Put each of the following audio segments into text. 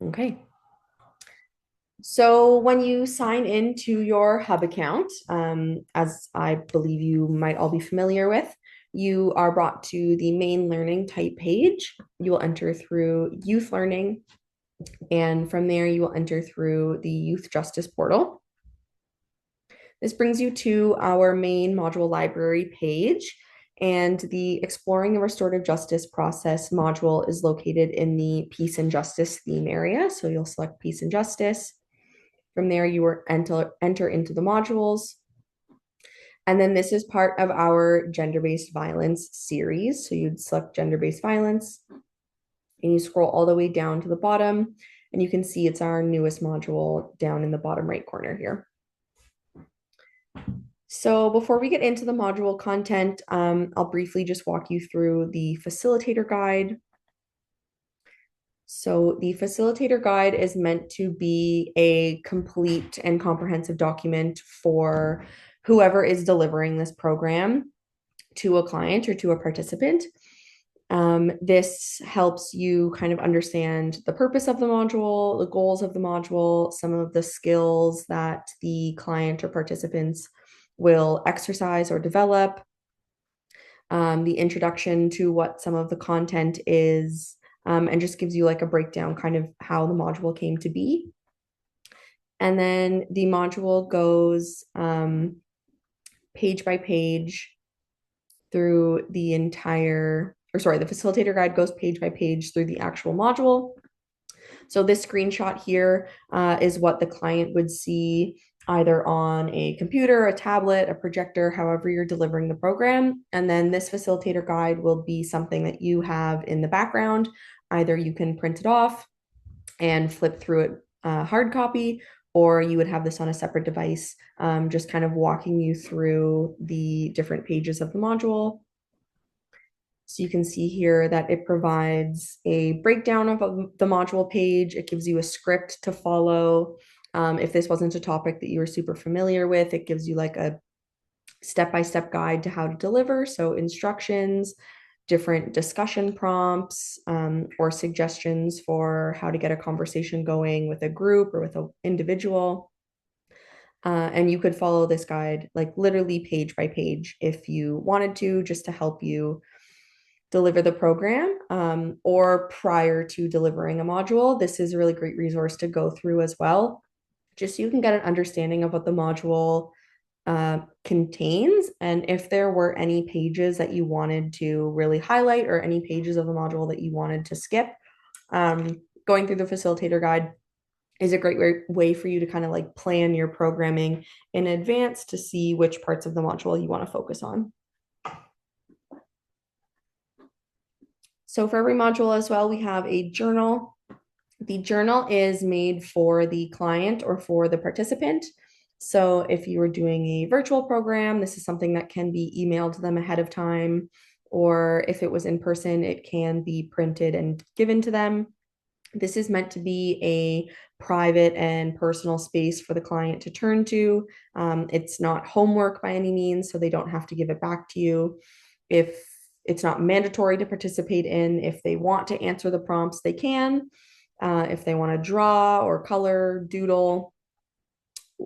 Okay. So when you sign into your Hub account, as I believe you might all be familiar with, you are brought to the main learning type page. You will enter through youth learning, and from there you will enter through the youth justice portal. This brings you to our main module library page, and the Exploring the Restorative Justice Process module is located in the Peace and Justice theme area. So you'll select Peace and Justice. From there, you will enter into the modules. And then this is part of our gender-based violence series. So you'd select gender-based violence and you scroll all the way down to the bottom and you can see it's our newest module down in the bottom right corner here. So before we get into the module content, I'll briefly just walk you through the facilitator guide. So the facilitator guide is meant to be a complete and comprehensive document for whoever is delivering this program to a client or to a participant. This helps you kind of understand the purpose of the module, the goals of the module, some of the skills that the client or participants will exercise or develop, the introduction to what some of the content is, and just gives you like a breakdown kind of how the module came to be. And then the module goes page by page through the entire, or sorry, the facilitator guide goes page by page through the actual module. So this screenshot here is what the client would see either on a computer, a tablet, a projector, however you're delivering the program. And then this facilitator guide will be something that you have in the background. Either you can print it off and flip through it hard copy, or you would have this on a separate device, just kind of walking you through the different pages of the module. So you can see here that it provides a breakdown of the module page. It gives you a script to follow. If this wasn't a topic that you were super familiar with, it gives you like a step-by-step guide to how to deliver. So instructions, different discussion prompts, or suggestions for how to get a conversation going with a group or with an individual. And you could follow this guide like literally page by page if you wanted to, just to help you deliver the program, or prior to delivering a module. This is a really great resource to go through as well, just so you can get an understanding of what the module contains. And if there were any pages that you wanted to really highlight or any pages of the module that you wanted to skip, going through the facilitator guide is a great way for you to kind of like plan your programming in advance to see which parts of the module you want to focus on. So for every module as well, we have a journal. The journal is made for the client or for the participant. So if you were doing a virtual program, this is something that can be emailed to them ahead of time. Or if it was in person, it can be printed and given to them. This is meant to be a private and personal space for the client to turn to. It's not homework by any means, so they don't have to give it back to you. If it's not mandatory to participate in, if they want to answer the prompts, they can. If they want to draw or color, doodle,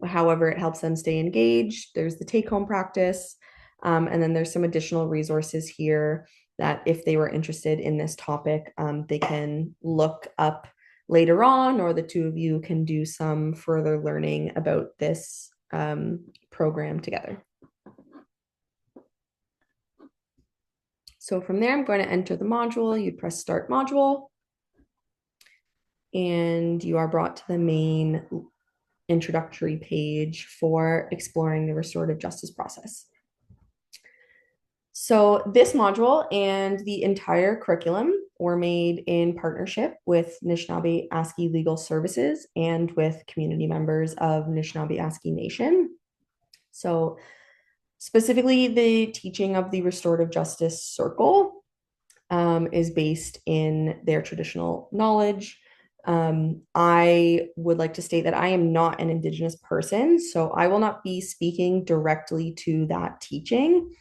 however it helps them stay engaged. There's the take-home practice. And then there's some additional resources here that if they were interested in this topic, they can look up later on, or the two of you can do some further learning about this program together. So from there, I'm going to enter the module. You press Start Module, and you are brought to the main introductory page for exploring the restorative justice process. So this module and the entire curriculum were made in partnership with Anishinaabe ASCII Legal Services and with community members of Anishinaabe ASCII Nation. So specifically, the teaching of the restorative justice circle is based in their traditional knowledge. I would like to state that I am not an Indigenous person, so I will not be speaking directly to that teaching.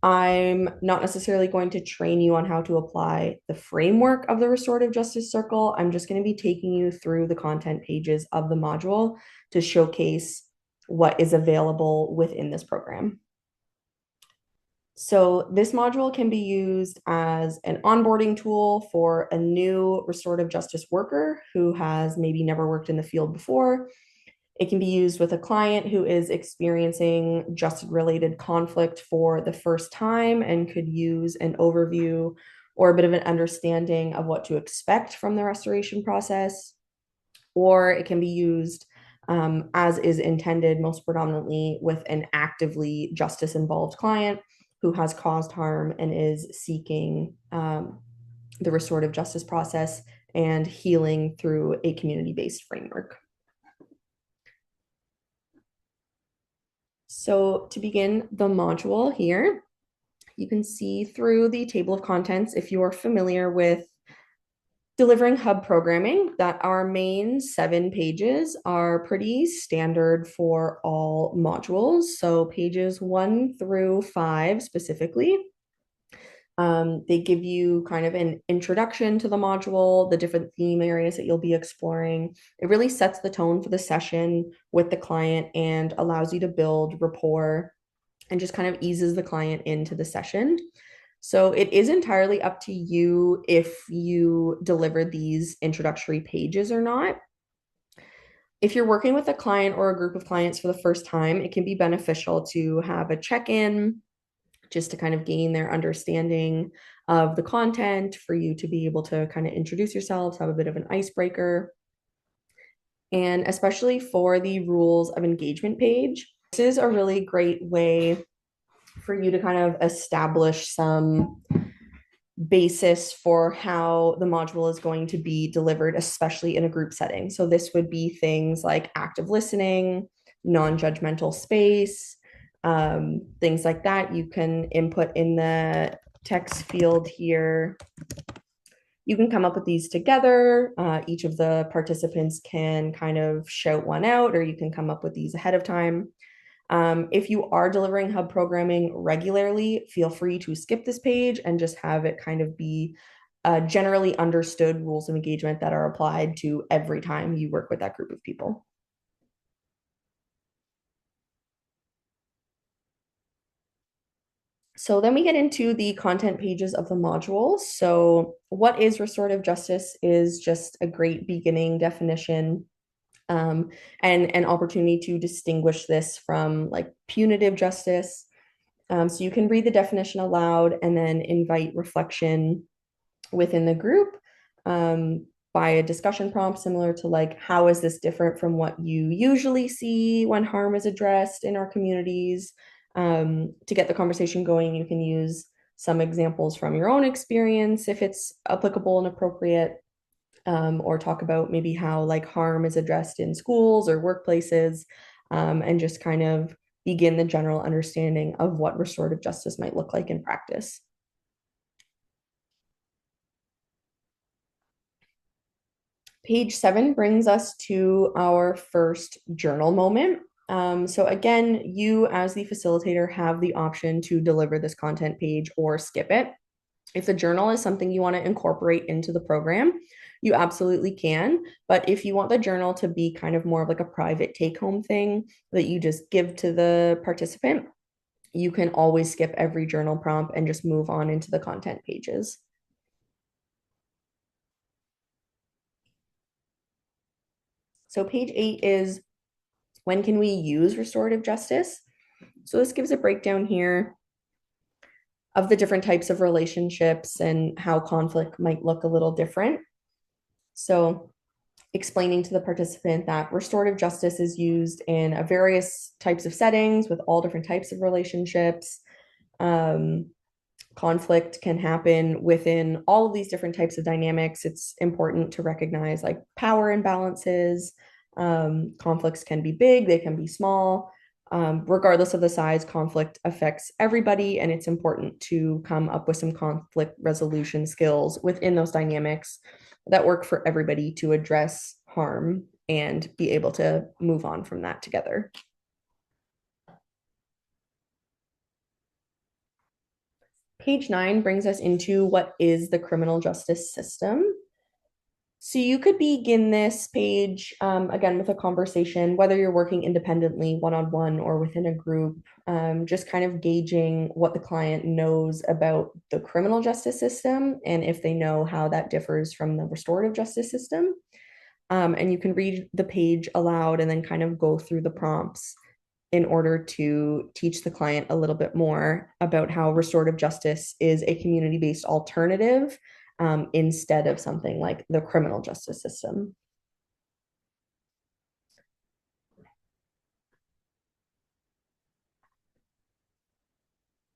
I'm not necessarily going to train you on how to apply the framework of the restorative justice circle. I'm just going to be taking you through the content pages of the module to showcase what is available within this program. So this module can be used as an onboarding tool for a new restorative justice worker who has maybe never worked in the field before. It can be used with a client who is experiencing justice-related conflict for the first time and could use an overview or a bit of an understanding of what to expect from the restoration process. Or it can be used as is intended, most predominantly with an actively justice involved client who has caused harm and is seeking the restorative justice process and healing through a community-based framework. So to begin the module here, you can see through the table of contents, if you're familiar with delivering hub programming, that our main 7 pages are pretty standard for all modules. So pages 1 through 5 specifically. They give you kind of an introduction to the module, the different theme areas that you'll be exploring. It really sets the tone for the session with the client and allows you to build rapport and just kind of eases the client into the session. So it is entirely up to you if you deliver these introductory pages or not. If you're working with a client or a group of clients for the first time, it can be beneficial to have a check-in just to kind of gain their understanding of the content, for you to be able to kind of introduce yourselves, have a bit of an icebreaker. And especially for the rules of engagement page, this is a really great way for you to kind of establish some basis for how the module is going to be delivered, especially in a group setting. So this would be things like active listening, non-judgmental space, things like that. You can input in the text field here. You can come up with these together. Each of the participants can kind of shout one out, or you can come up with these ahead of time. If you are delivering hub programming regularly, feel free to skip this page and just have it kind of be generally understood rules of engagement that are applied to every time you work with that group of people. So then we get into the content pages of the module. So what is restorative justice is just a great beginning definition, and an opportunity to distinguish this from like punitive justice. So you can read the definition aloud and then invite reflection within the group by a discussion prompt similar to like, how is this different from what you usually see when harm is addressed in our communities? To get the conversation going, you can use some examples from your own experience if it's applicable and appropriate, or talk about maybe how like harm is addressed in schools or workplaces, and just kind of begin the general understanding of what restorative justice might look like in practice. Page 7 brings us to our first journal moment. So again, you as the facilitator have the option to deliver this content page or skip it. If the journal is something you want to incorporate into the program, you absolutely can. But if you want the journal to be kind of more of like a private take-home thing that you just give to the participant, you can always skip every journal prompt and just move on into the content pages. So page 8 is, when can we use restorative justice? So this gives a breakdown here of the different types of relationships and how conflict might look a little different. So explaining to the participant that restorative justice is used in a various types of settings with all different types of relationships. Conflict can happen within all of these different types of dynamics. It's important to recognize like power imbalances. Conflicts can be big, they can be small. Regardless of the size, conflict affects everybody, and it's important to come up with some conflict resolution skills within those dynamics that work for everybody to address harm and be able to move on from that together. Page 9 brings us into what is the criminal justice system. So you could begin this page again with a conversation, whether you're working independently, one-on-one, or within a group, just kind of gauging what the client knows about the criminal justice system and if they know how that differs from the restorative justice system. And you can read the page aloud and then kind of go through the prompts in order to teach the client a little bit more about how restorative justice is a community-based alternative instead of something like the criminal justice system.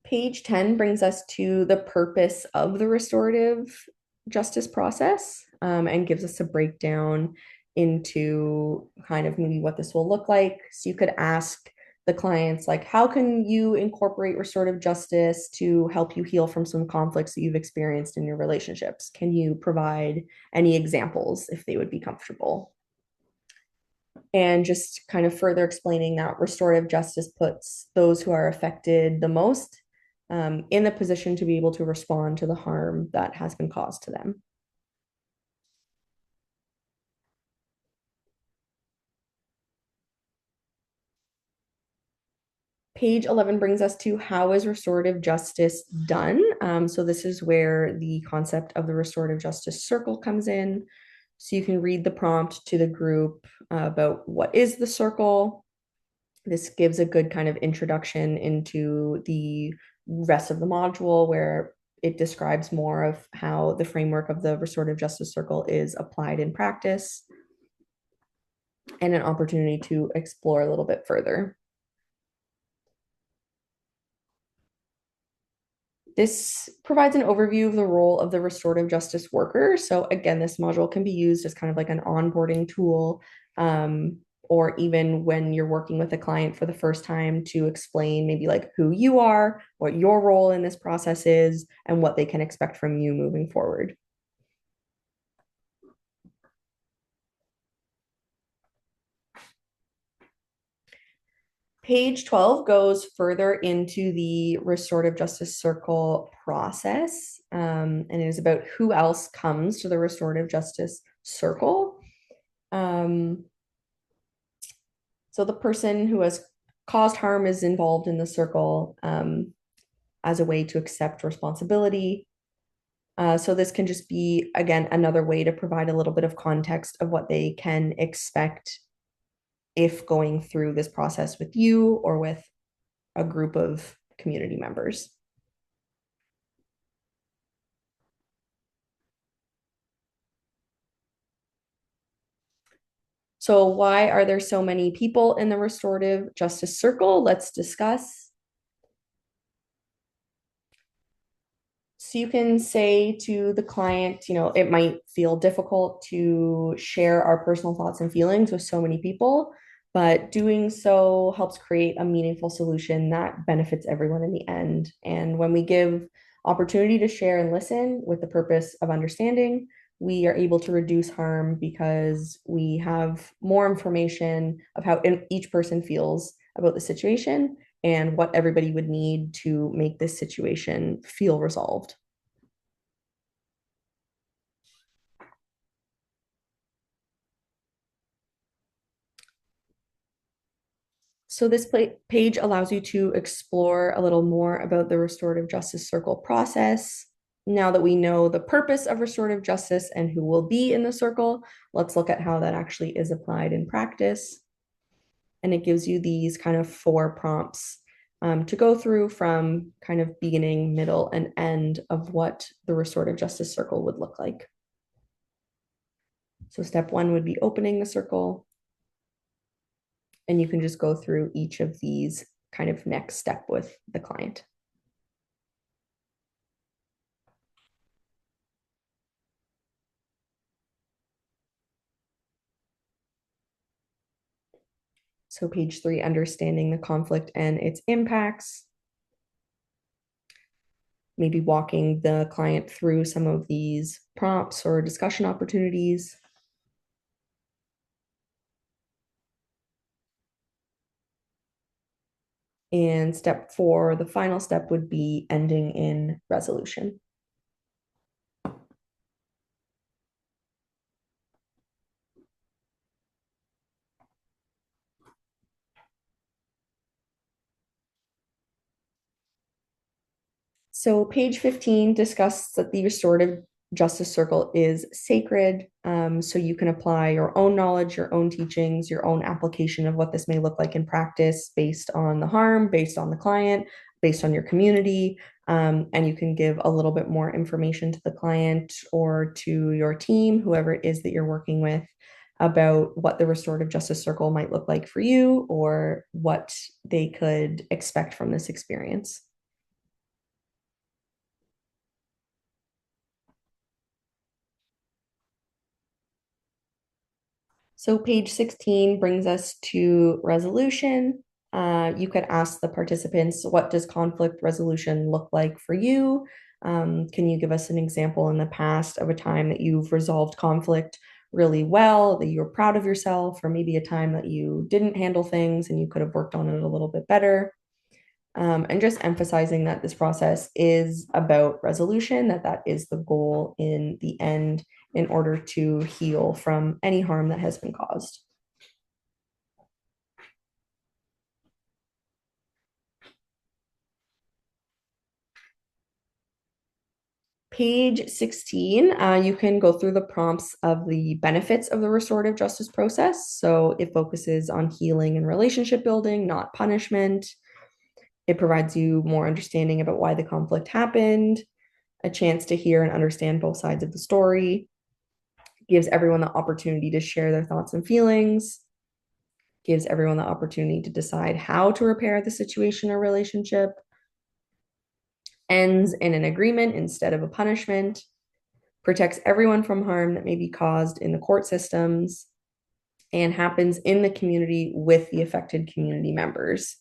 Page 10 brings us to the purpose of the restorative justice process and gives us a breakdown into kind of maybe what this will look like. So you could ask the clients, like, how can you incorporate restorative justice to help you heal from some conflicts that you've experienced in your relationships? Can you provide any examples if they would be comfortable? And just kind of further explaining that restorative justice puts those who are affected the most in the position to be able to respond to the harm that has been caused to them. Page 11 brings us to how is restorative justice done? So this is where the concept of the restorative justice circle comes in. So you can read the prompt to the group about what is the circle. This gives a good kind of introduction into the rest of the module where it describes more of how the framework of the restorative justice circle is applied in practice and an opportunity to explore a little bit further. This provides an overview of the role of the restorative justice worker. So again, this module can be used as kind of like an onboarding tool, or even when you're working with a client for the first time to explain maybe like who you are, what your role in this process is, and what they can expect from you moving forward. Page 12 goes further into the restorative justice circle process, and it is about who else comes to the restorative justice circle. So the person who has caused harm is involved in the circle as a way to accept responsibility. So this can just be, again, another way to provide a little bit of context of what they can expect if going through this process with you or with a group of community members. So why are there so many people in the restorative justice circle? Let's discuss. So you can say to the client, it might feel difficult to share our personal thoughts and feelings with so many people, but doing so helps create a meaningful solution that benefits everyone in the end. And when we give opportunity to share and listen with the purpose of understanding, we are able to reduce harm because we have more information of how each person feels about the situation and what everybody would need to make this situation feel resolved. So this page allows you to explore a little more about the restorative justice circle process. Now that we know the purpose of restorative justice and who will be in the circle, let's look at how that actually is applied in practice. And it gives you these kind of 4 prompts to go through from kind of beginning, middle, and end of what the restorative justice circle would look like. So step 1 would be opening the circle. And you can just go through each of these kind of next step with the client. So page 3, understanding the conflict and its impacts. Maybe walking the client through some of these prompts or discussion opportunities. And step four, the final step would be ending in resolution. So, page 15 discusses that the restorative justice circle is sacred. So, you can apply your own knowledge, your own teachings, your own application of what this may look like in practice based on the harm, based on the client, based on your community. And you can give a little bit more information to the client or to your team, whoever it is that you're working with, about what the restorative justice circle might look like for you or what they could expect from this experience. So page 16 brings us to resolution. You could ask the participants, what does conflict resolution look like for you? Can you give us an example in the past of a time that you've resolved conflict really well, that you were proud of yourself, or maybe a time that you didn't handle things and you could have worked on it a little bit better? And just emphasizing that this process is about resolution, that that is the goal in the end in order to heal from any harm that has been caused. Page 16, you can go through the prompts of the benefits of the restorative justice process. So it focuses on healing and relationship building, not punishment. It provides you more understanding about why the conflict happened, a chance to hear and understand both sides of the story, gives everyone the opportunity to share their thoughts and feelings, gives everyone the opportunity to decide how to repair the situation or relationship, ends in an agreement instead of a punishment, protects everyone from harm that may be caused in the court systems, and happens in the community with the affected community members.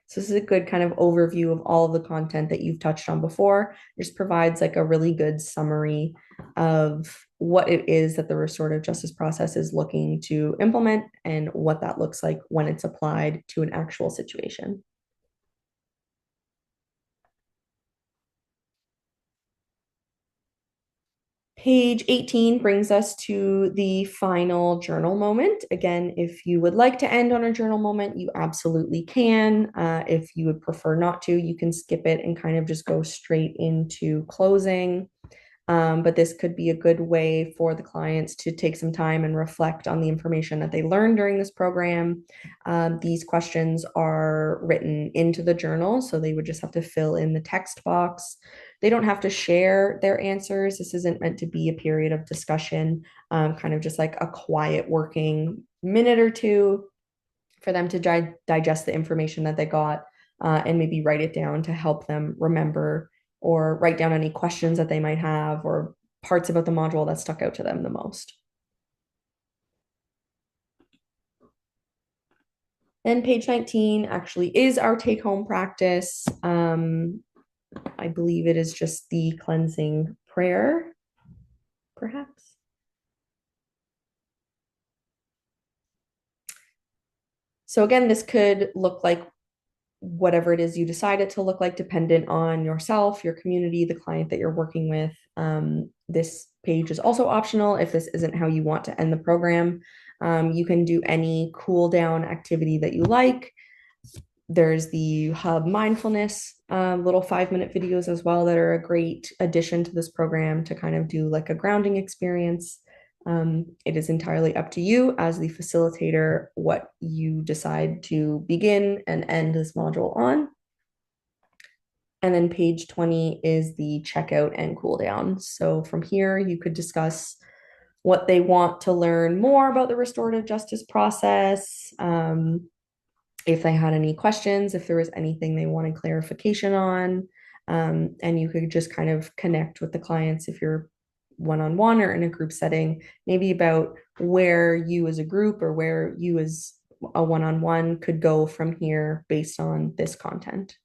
So this is a good kind of overview of all of the content that you've touched on before. It just provides like a really good summary of what it is that the restorative justice process is looking to implement and what that looks like when it's applied to an actual situation. Page 18 brings us to the final journal moment. Again, if you would like to end on a journal moment, you absolutely can. If you would prefer not to, you can skip it and kind of just go straight into closing. But this could be a good way for the clients to take some time and reflect on the information that they learned during this program. These questions are written into the journal, so they would just have to fill in the text box. They don't have to share their answers. This isn't meant to be a period of discussion, kind of just like a quiet working minute or two for them to digest the information that they got and maybe write it down to help them remember or write down any questions that they might have or parts about the module that stuck out to them the most. Then page 19 actually is our take home practice. I believe it is just the cleansing prayer, perhaps. So again, this could look like whatever it is you decide it to look like, dependent on yourself, your community, the client that you're working with. This page is also optional if this isn't how you want to end the program. You can do any cool down activity that you like. There's the Hub Mindfulness little 5-minute videos as well that are a great addition to this program to kind of do like a grounding experience. It is entirely up to you as the facilitator what you decide to begin and end this module on. And then page 20 is the checkout and cool down. So from here, you could discuss what they want to learn more about the restorative justice process. If they had any questions, if there was anything they wanted clarification on, and you could just kind of connect with the clients if you're one-on-one or in a group setting, maybe about where you as a group or where you as a one-on-one could go from here based on this content.